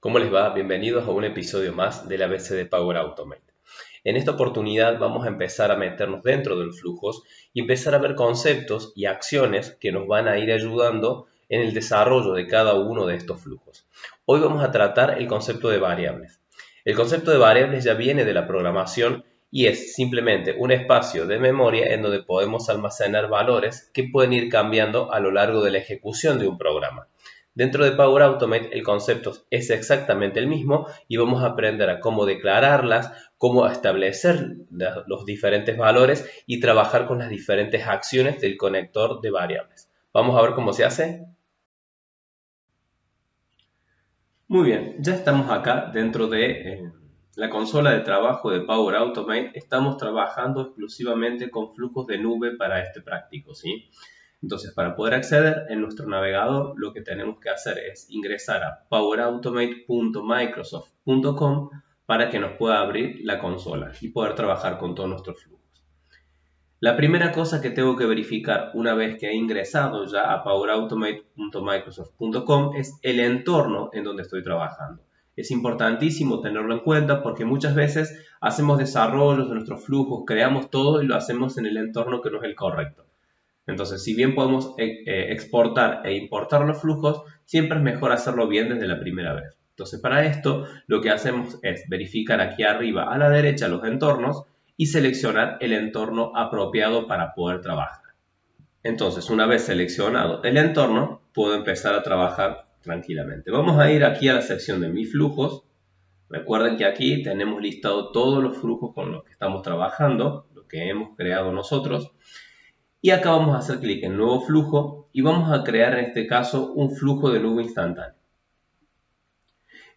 ¿Cómo les va? Bienvenidos a un episodio más del ABC de Power Automate. En esta oportunidad vamos a empezar a meternos dentro de los flujos y empezar a ver conceptos y acciones que nos van a ir ayudando en el desarrollo de cada uno de estos flujos. Hoy vamos a tratar el concepto de variables. El concepto de variables ya viene de la programación y es simplemente un espacio de memoria en donde podemos almacenar valores que pueden ir cambiando a lo largo de la ejecución de un programa. Dentro de Power Automate el concepto es exactamente el mismo y vamos a aprender a cómo declararlas, cómo establecer los diferentes valores y trabajar con las diferentes acciones del conector de variables. Vamos a ver cómo se hace. Muy bien, ya estamos acá dentro de la consola de trabajo de Power Automate. Estamos trabajando exclusivamente con flujos de nube para este práctico, ¿sí? Entonces, para poder acceder en nuestro navegador, lo que tenemos que hacer es ingresar a powerautomate.microsoft.com para que nos pueda abrir la consola y poder trabajar con todos nuestros flujos. La primera cosa que tengo que verificar una vez que he ingresado ya a powerautomate.microsoft.com es el entorno en donde estoy trabajando. Es importantísimo tenerlo en cuenta porque muchas veces hacemos desarrollos de nuestros flujos, creamos todo y lo hacemos en el entorno que no es el correcto. Entonces, si bien podemos exportar e importar los flujos, siempre es mejor hacerlo bien desde la primera vez. Entonces, para esto, lo que hacemos es verificar aquí arriba a la derecha los entornos y seleccionar el entorno apropiado para poder trabajar. Entonces, una vez seleccionado el entorno, puedo empezar a trabajar tranquilamente. Vamos a ir aquí a la sección de mis flujos. Recuerden que aquí tenemos listado todos los flujos con los que estamos trabajando, lo que hemos creado nosotros. Y acá vamos a hacer clic en nuevo flujo y vamos a crear en este caso un flujo de nube instantáneo.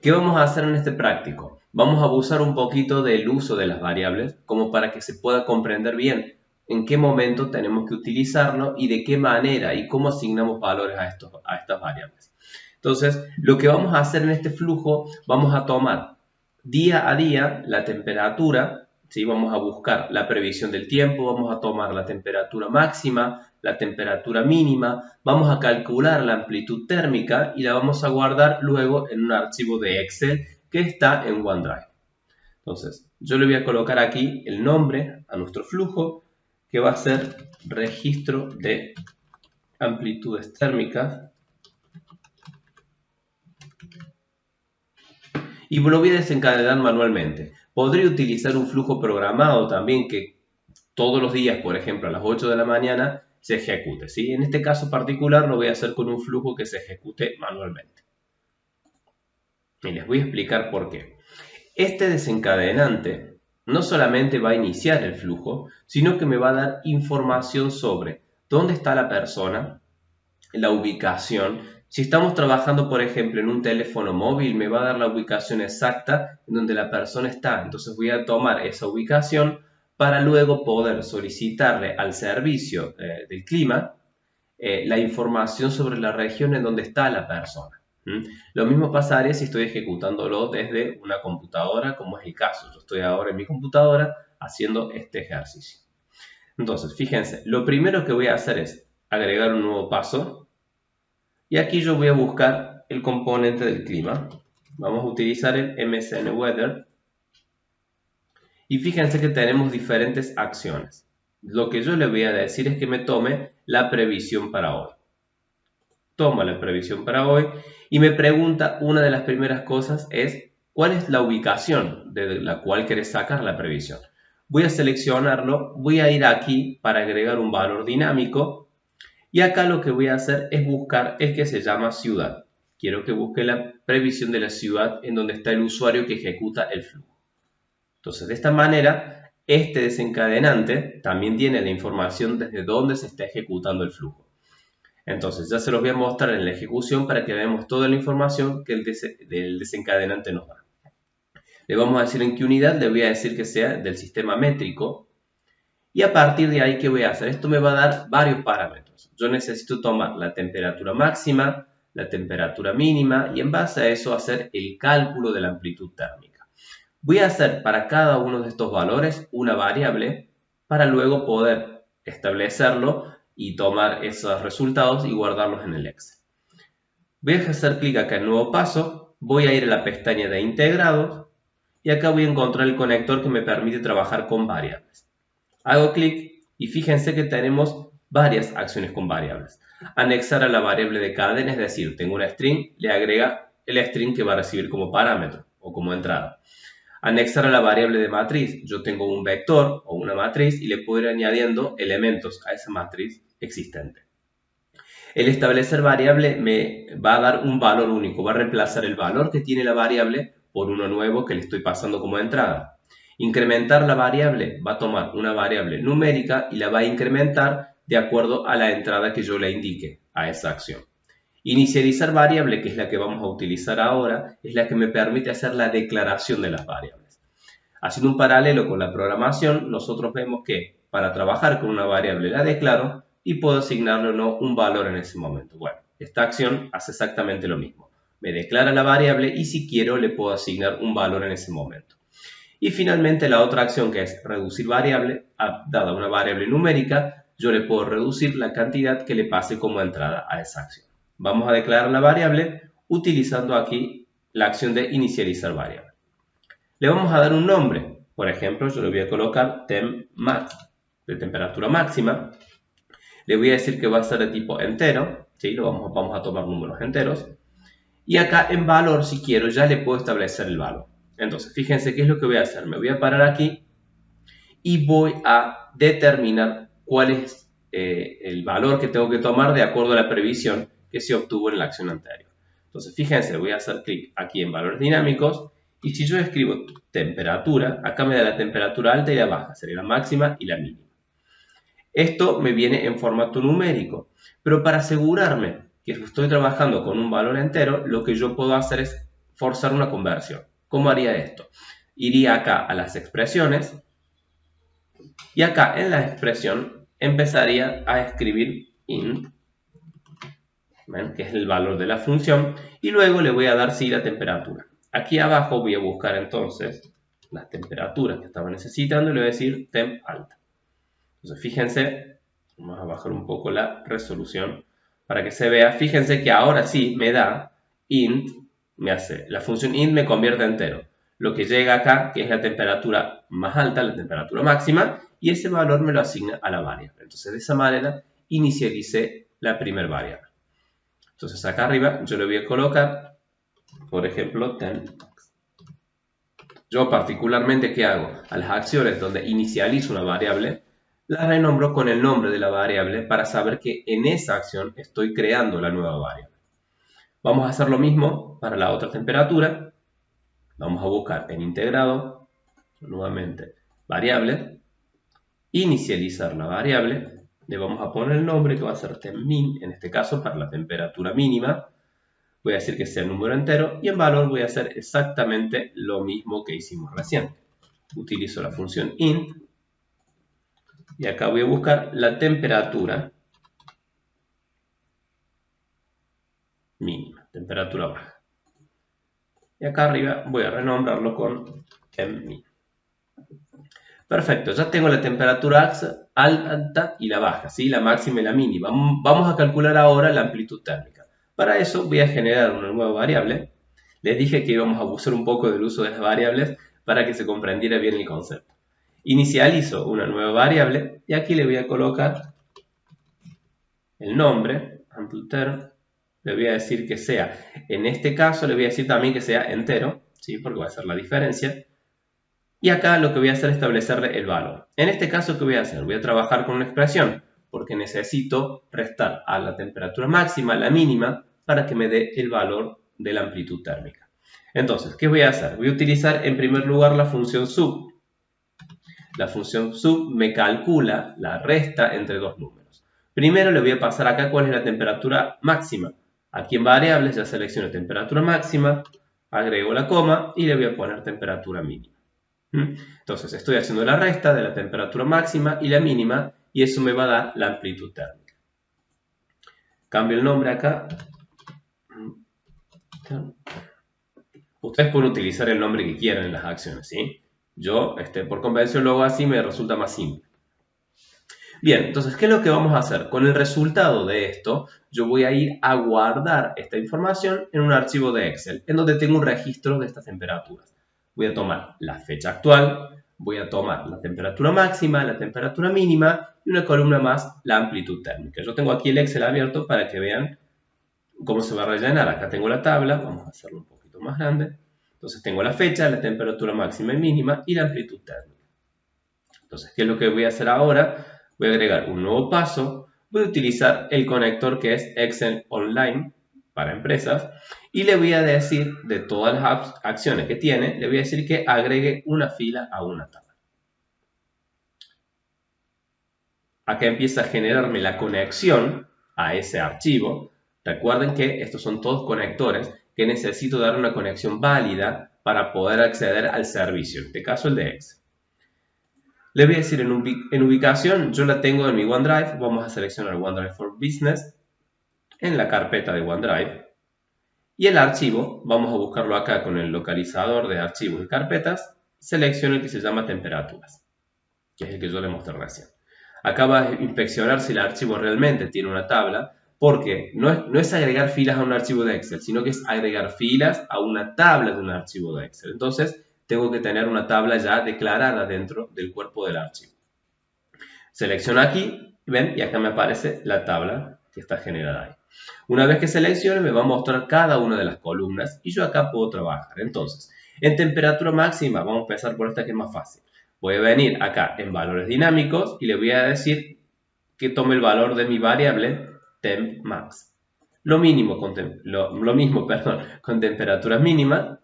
¿Qué vamos a hacer en este práctico? Vamos a abusar un poquito del uso de las variables como para que se pueda comprender bien en qué momento tenemos que utilizarlo y de qué manera y cómo asignamos valores a estas variables. Entonces, lo que vamos a hacer en este flujo, vamos a tomar día a día la temperatura. ¿Sí? Vamos a buscar la previsión del tiempo, vamos a tomar la temperatura máxima, la temperatura mínima, vamos a calcular la amplitud térmica y la vamos a guardar luego en un archivo de Excel que está en OneDrive. Entonces, yo le voy a colocar aquí el nombre a nuestro flujo, que va a ser registro de amplitudes térmicas. Y lo voy a desencadenar manualmente. Podría utilizar un flujo programado también que todos los días, por ejemplo, a las 8 de la mañana, se ejecute, ¿sí? En este caso particular lo voy a hacer con un flujo que se ejecute manualmente. Y les voy a explicar por qué. Este desencadenante no solamente va a iniciar el flujo, sino que me va a dar información sobre dónde está la persona, la ubicación. Si estamos trabajando, por ejemplo, en un teléfono móvil, me va a dar la ubicación exacta en donde la persona está. Entonces voy a tomar esa ubicación para luego poder solicitarle al servicio del clima la información sobre la región en donde está la persona. Lo mismo pasaría si estoy ejecutándolo desde una computadora, como es el caso. Yo estoy ahora en mi computadora haciendo este ejercicio. Entonces, fíjense, lo primero que voy a hacer es agregar un nuevo paso. Y aquí yo voy a buscar el componente del clima. Vamos a utilizar el MSN Weather. Y fíjense que tenemos diferentes acciones. Lo que yo le voy a decir es que me tome la previsión para hoy. Toma la previsión para hoy y me pregunta, una de las primeras cosas es, ¿cuál es la ubicación de la cual querés sacar la previsión? Voy a seleccionarlo, voy a ir aquí para agregar un valor dinámico y acá lo que voy a hacer es buscar el que se llama ciudad. Quiero que busque la previsión de la ciudad en donde está el usuario que ejecuta el flujo. Entonces, de esta manera, este desencadenante también tiene la información desde dónde se está ejecutando el flujo. Entonces, ya se los voy a mostrar en la ejecución para que veamos toda la información que el desencadenante nos da. Le vamos a decir en qué unidad, le voy a decir que sea del sistema métrico. Y a partir de ahí, ¿qué voy a hacer? Esto me va a dar varios parámetros. Yo necesito tomar la temperatura máxima, la temperatura mínima y en base a eso hacer el cálculo de la amplitud térmica. Voy a hacer para cada uno de estos valores una variable para luego poder establecerlo y tomar esos resultados y guardarlos en el Excel. Voy a hacer clic acá en nuevo paso, voy a ir a la pestaña de integrados y acá voy a encontrar el conector que me permite trabajar con variables. Hago clic y fíjense que tenemos varias acciones con variables. Anexar a la variable de cadena, es decir, tengo una string, le agrega el string que va a recibir como parámetro o como entrada. Anexar a la variable de matriz, yo tengo un vector o una matriz y le puedo ir añadiendo elementos a esa matriz existente. El establecer variable me va a dar un valor único, va a reemplazar el valor que tiene la variable por uno nuevo que le estoy pasando como entrada. Incrementar la variable va a tomar una variable numérica y la va a incrementar de acuerdo a la entrada que yo le indique a esa acción. Inicializar variable, que es la que vamos a utilizar ahora, es la que me permite hacer la declaración de las variables. Haciendo un paralelo con la programación, nosotros vemos que para trabajar con una variable la declaro y puedo asignarle o no un valor en ese momento. Bueno, esta acción hace exactamente lo mismo. Me declara la variable y si quiero le puedo asignar un valor en ese momento. Y finalmente la otra acción, que es reducir variable, dada una variable numérica, yo le puedo reducir la cantidad que le pase como entrada a esa acción. Vamos a declarar la variable utilizando aquí la acción de inicializar variable. Le vamos a dar un nombre. Por ejemplo, yo le voy a colocar tempMax, de temperatura máxima. Le voy a decir que va a ser de tipo entero. ¿Sí? Vamos a tomar números enteros. Y acá en valor, si quiero, ya le puedo establecer el valor. Entonces, fíjense qué es lo que voy a hacer. Me voy a parar aquí y voy a determinar cuál es el valor que tengo que tomar de acuerdo a la previsión que se obtuvo en la acción anterior. Entonces, fíjense, voy a hacer clic aquí en valores dinámicos y si yo escribo temperatura, acá me da la temperatura alta y la baja, sería la máxima y la mínima. Esto me viene en formato numérico, pero para asegurarme que estoy trabajando con un valor entero, lo que yo puedo hacer es forzar una conversión. ¿Cómo haría esto? Iría acá a las expresiones y acá en la expresión empezaría a escribir int, ¿ven? Que es el valor de la función, y luego le voy a dar sí la temperatura. Aquí abajo voy a buscar entonces las temperaturas que estaba necesitando y le voy a decir temp alta. Entonces fíjense, vamos a bajar un poco la resolución para que se vea. Fíjense que ahora sí me da int, la función int me convierte a entero. Lo que llega acá, que es la temperatura más alta, la temperatura máxima, y ese valor me lo asigna a la variable. Entonces de esa manera inicialicé la primera variable. Entonces acá arriba yo le voy a colocar, por ejemplo, temp. Yo particularmente, ¿qué hago? A las acciones donde inicializo una variable, la renombro con el nombre de la variable para saber que en esa acción estoy creando la nueva variable. Vamos a hacer lo mismo para la otra temperatura. Vamos a buscar en integrado, nuevamente, variable, inicializar la variable, le vamos a poner el nombre que va a ser tempmin, en este caso para la temperatura mínima. Voy a decir que sea un número entero y en valor voy a hacer exactamente lo mismo que hicimos recién. Utilizo la función int y acá voy a buscar la temperatura mínima, temperatura baja. Y acá arriba voy a renombrarlo con tempmin. Perfecto, ya tengo la temperatura alta y la baja, ¿sí? La máxima y la mínima. Vamos a calcular ahora la amplitud térmica. Para eso voy a generar una nueva variable. Les dije que íbamos a abusar un poco del uso de las variables para que se comprendiera bien el concepto. Inicializo una nueva variable y aquí le voy a colocar el nombre, amplitud term. Le voy a decir que sea, en este caso le voy a decir también que sea entero, ¿sí? Porque va a ser la diferencia. Y acá lo que voy a hacer es establecerle el valor. En este caso, ¿qué voy a hacer? Voy a trabajar con una expresión, porque necesito restar a la temperatura máxima, la mínima, para que me dé el valor de la amplitud térmica. Entonces, ¿qué voy a hacer? Voy a utilizar en primer lugar la función sub. La función sub me calcula la resta entre dos números. Primero le voy a pasar acá cuál es la temperatura máxima. Aquí en variables ya selecciono temperatura máxima, agrego la coma y le voy a poner temperatura mínima. Entonces estoy haciendo la resta de la temperatura máxima y la mínima y eso me va a dar la amplitud térmica. Cambio el nombre acá. Ustedes pueden utilizar el nombre que quieran en las acciones, ¿sí? Yo, por convención, lo hago así, me resulta más simple. Bien, entonces, ¿qué es lo que vamos a hacer? Con el resultado de esto, yo voy a ir a guardar esta información en un archivo de Excel, en donde tengo un registro de estas temperaturas. Voy a tomar la fecha actual, voy a tomar la temperatura máxima, la temperatura mínima y una columna más, la amplitud térmica. Yo tengo aquí el Excel abierto para que vean cómo se va a rellenar. Acá tengo la tabla, vamos a hacerlo un poquito más grande. Entonces tengo la fecha, la temperatura máxima y mínima y la amplitud térmica. Entonces, ¿qué es lo que voy a hacer ahora? Voy a agregar un nuevo paso. Voy a utilizar el conector que es Excel Online para empresas y le voy a decir, de todas las acciones que tiene, le voy a decir que agregue una fila a una tabla. Acá empieza a generarme la conexión a ese archivo. Recuerden que estos son todos conectores que necesito dar una conexión válida para poder acceder al servicio, en este caso el de Excel. Le voy a decir en ubicación, yo la tengo en mi OneDrive, vamos a seleccionar OneDrive for Business en la carpeta de OneDrive y el archivo, vamos a buscarlo acá con el localizador de archivos y carpetas, selecciono el que se llama temperaturas, que es el que yo le mostré recién. Acá va a inspeccionar si el archivo realmente tiene una tabla, porque no es agregar filas a un archivo de Excel, sino que es agregar filas a una tabla de un archivo de Excel. Entonces, tengo que tener una tabla ya declarada dentro del cuerpo del archivo. Selecciono aquí, ven, y acá me aparece la tabla que está generada ahí. Una vez que seleccione, me va a mostrar cada una de las columnas y yo acá puedo trabajar. Entonces, en temperatura máxima, vamos a empezar por esta que es más fácil. Voy a venir acá en valores dinámicos y le voy a decir que tome el valor de mi variable temp max. Lo mismo con temperaturas mínimas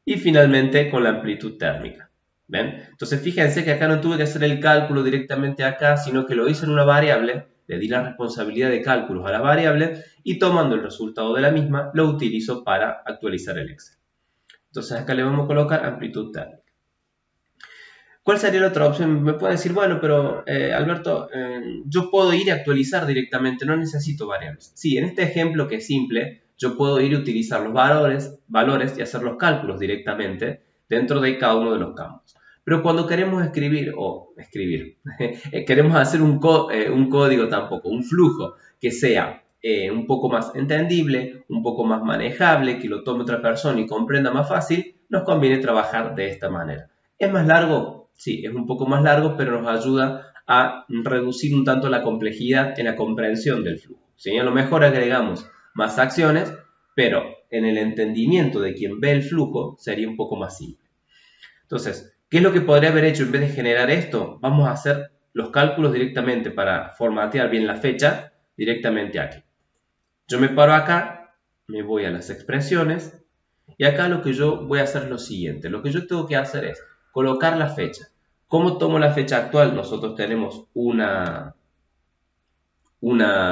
y finalmente con la amplitud térmica. ¿Ven? Entonces fíjense que acá no tuve que hacer el cálculo directamente acá, sino que lo hice en una variable, le di la responsabilidad de cálculos a la variable y tomando el resultado de la misma lo utilizo para actualizar el Excel. Entonces acá le vamos a colocar amplitud térmica. ¿Cuál sería la otra opción? Me pueden decir, bueno, pero Alberto, yo puedo ir a actualizar directamente, no necesito variables. Sí, en este ejemplo que es simple, yo puedo ir a utilizar los valores y hacer los cálculos directamente dentro de cada uno de los campos. Pero cuando queremos queremos hacer un código tampoco, un flujo que sea un poco más entendible, un poco más manejable, que lo tome otra persona y comprenda más fácil, nos conviene trabajar de esta manera. ¿Es más largo? Sí, es un poco más largo, pero nos ayuda a reducir un tanto la complejidad en la comprensión del flujo. ¿Sí? A lo mejor agregamos más acciones, pero en el entendimiento de quien ve el flujo sería un poco más simple. Entonces, ¿qué es lo que podría haber hecho en vez de generar esto? Vamos a hacer los cálculos directamente para formatear bien la fecha directamente aquí. Yo me paro acá, me voy a las expresiones y acá lo que yo voy a hacer es lo siguiente. Lo que yo tengo que hacer es colocar la fecha. ¿Cómo tomo la fecha actual? Nosotros tenemos una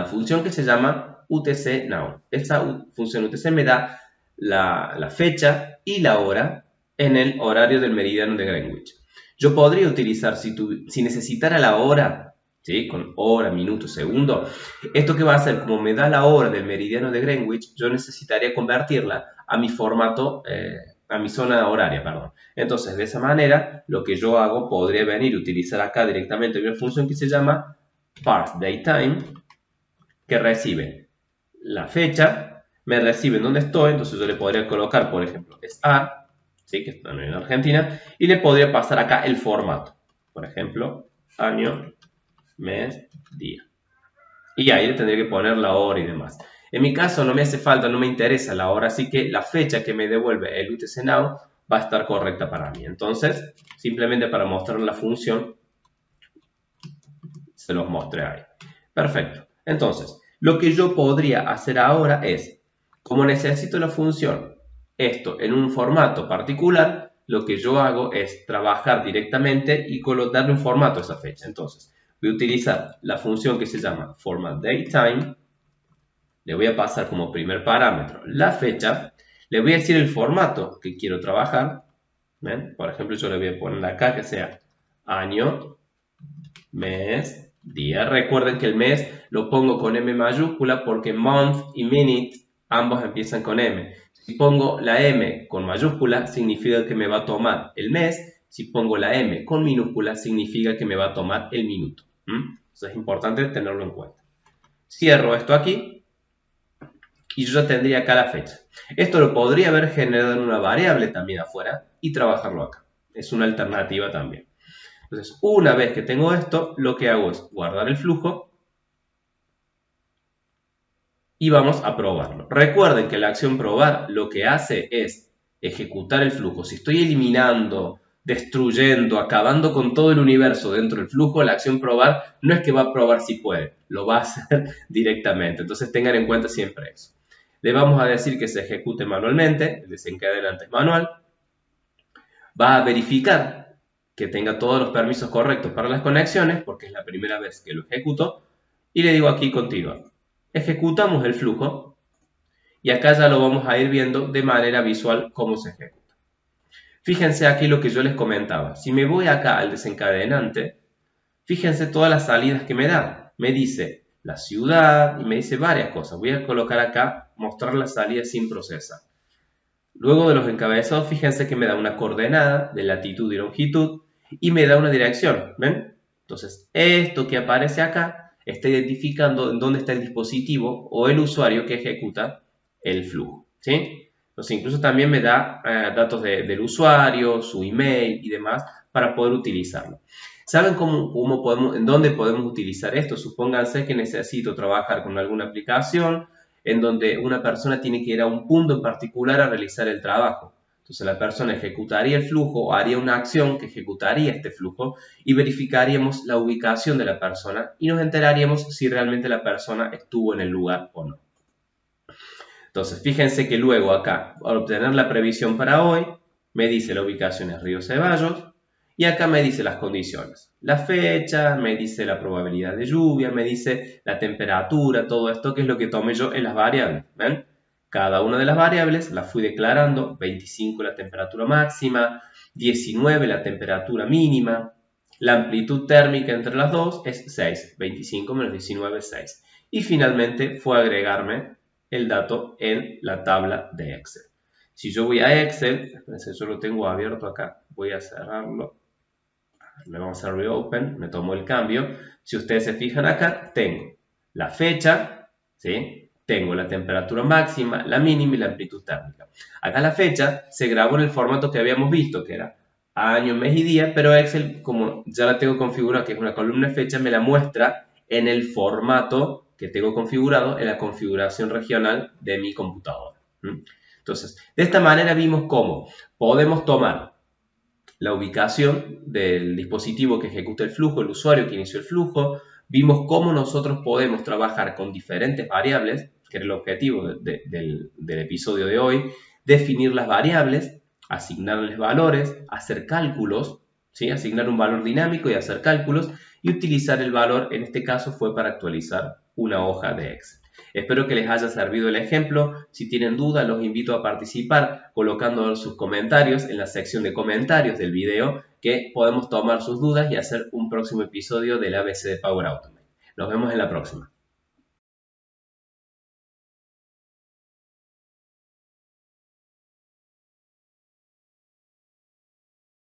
función que se llama UTC Now. Esta función UTC me da la fecha y la hora en el horario del meridiano de Greenwich. Yo podría utilizar, si necesitara la hora, ¿sí? Con hora, minuto, segundo, esto que va a hacer, como me da la hora del meridiano de Greenwich, yo necesitaría convertirla a mi formato, a mi zona horaria, perdón. Entonces, de esa manera, lo que yo hago, podría venir a utilizar acá directamente una función que se llama parseDateTime, que recibe la fecha, me recibe en dónde estoy, entonces yo le podría colocar, por ejemplo, SR, ¿sí? Que está en Argentina, y le podría pasar acá el formato, por ejemplo, año, mes, día. Y ahí le tendría que poner la hora y demás. En mi caso no me hace falta, no me interesa la hora, así que la fecha que me devuelve el UTC Now va a estar correcta para mí. Entonces, simplemente para mostrar la función, se los mostré ahí. Perfecto. Entonces, lo que yo podría hacer ahora es, como necesito la función, esto en un formato particular, lo que yo hago es trabajar directamente y darle un formato a esa fecha. Entonces, voy a utilizar la función que se llama formatDateTime, le voy a pasar como primer parámetro la fecha, le voy a decir el formato que quiero trabajar. ¿Ven? Por ejemplo, yo le voy a poner acá que sea año, mes, día. Recuerden que el mes lo pongo con M mayúscula porque month y minute ambos empiezan con M. Si pongo la M con mayúscula significa que me va a tomar el mes. Si pongo la M con minúscula significa que me va a tomar el minuto. Entonces es importante tenerlo en cuenta. Cierro esto aquí y yo ya tendría acá la fecha. Esto lo podría haber generado en una variable también afuera y trabajarlo acá. Es una alternativa también. Entonces, una vez que tengo esto, lo que hago es guardar el flujo y vamos a probarlo. Recuerden que la acción probar lo que hace es ejecutar el flujo. Si estoy eliminando, destruyendo, acabando con todo el universo dentro del flujo, la acción probar no es que va a probar si puede, lo va a hacer directamente. Entonces tengan en cuenta siempre eso. Le vamos a decir que se ejecute manualmente, el desencadenante es manual. Va a verificar que tenga todos los permisos correctos para las conexiones, porque es la primera vez que lo ejecuto, y le digo aquí continuar. Ejecutamos el flujo y acá ya lo vamos a ir viendo de manera visual cómo se ejecuta. Fíjense aquí lo que yo les comentaba. Si me voy acá al desencadenante, fíjense todas las salidas que me da. Me dice la ciudad y me dice varias cosas. Voy a colocar acá, mostrar las salidas sin procesar. Luego de los encabezados, fíjense que me da una coordenada de latitud y longitud y me da una dirección, ¿ven? Entonces, esto que aparece acá está identificando en dónde está el dispositivo o el usuario que ejecuta el flujo, ¿sí? Entonces, incluso también me da datos del usuario, su email y demás para poder utilizarlo. ¿Saben en dónde podemos utilizar esto? Supónganse que necesito trabajar con alguna aplicación en donde una persona tiene que ir a un punto en particular a realizar el trabajo. Entonces la persona ejecutaría el flujo, haría una acción que ejecutaría este flujo y verificaríamos la ubicación de la persona y nos enteraríamos si realmente la persona estuvo en el lugar o no. Entonces fíjense que luego acá, al obtener la previsión para hoy, me dice la ubicación es Río Ceballos y acá me dice las condiciones. La fecha, me dice la probabilidad de lluvia, me dice la temperatura, todo esto que es lo que tomé yo en las variables. ¿Ven? Cada una de las variables la fui declarando, 25 la temperatura máxima, 19 la temperatura mínima, la amplitud térmica entre las dos es 6, 25 menos 19 es 6. Y finalmente fue agregarme el dato en la tabla de Excel. Si yo voy a Excel, yo lo tengo abierto acá, voy a cerrarlo. Le vamos a hacer reopen, me tomo el cambio. Si ustedes se fijan acá, tengo la fecha, ¿sí? Tengo la temperatura máxima, la mínima y la amplitud térmica. Acá la fecha se grabó en el formato que habíamos visto, que era año, mes y día, pero Excel, como ya la tengo configurada, que es una columna de fecha, me la muestra en el formato que tengo configurado en la configuración regional de mi computadora. Entonces, de esta manera vimos cómo podemos tomar la ubicación del dispositivo que ejecuta el flujo, el usuario que inició el flujo. Vimos cómo nosotros podemos trabajar con diferentes variables, que era el objetivo del episodio de hoy, definir las variables, asignarles valores, hacer cálculos, ¿sí? Asignar un valor dinámico y hacer cálculos, y utilizar el valor, en este caso fue para actualizar una hoja de Excel. Espero que les haya servido el ejemplo. Si tienen dudas, los invito a participar colocando sus comentarios en la sección de comentarios del video, que podemos tomar sus dudas y hacer un próximo episodio del ABC de Power Automate. Nos vemos en la próxima.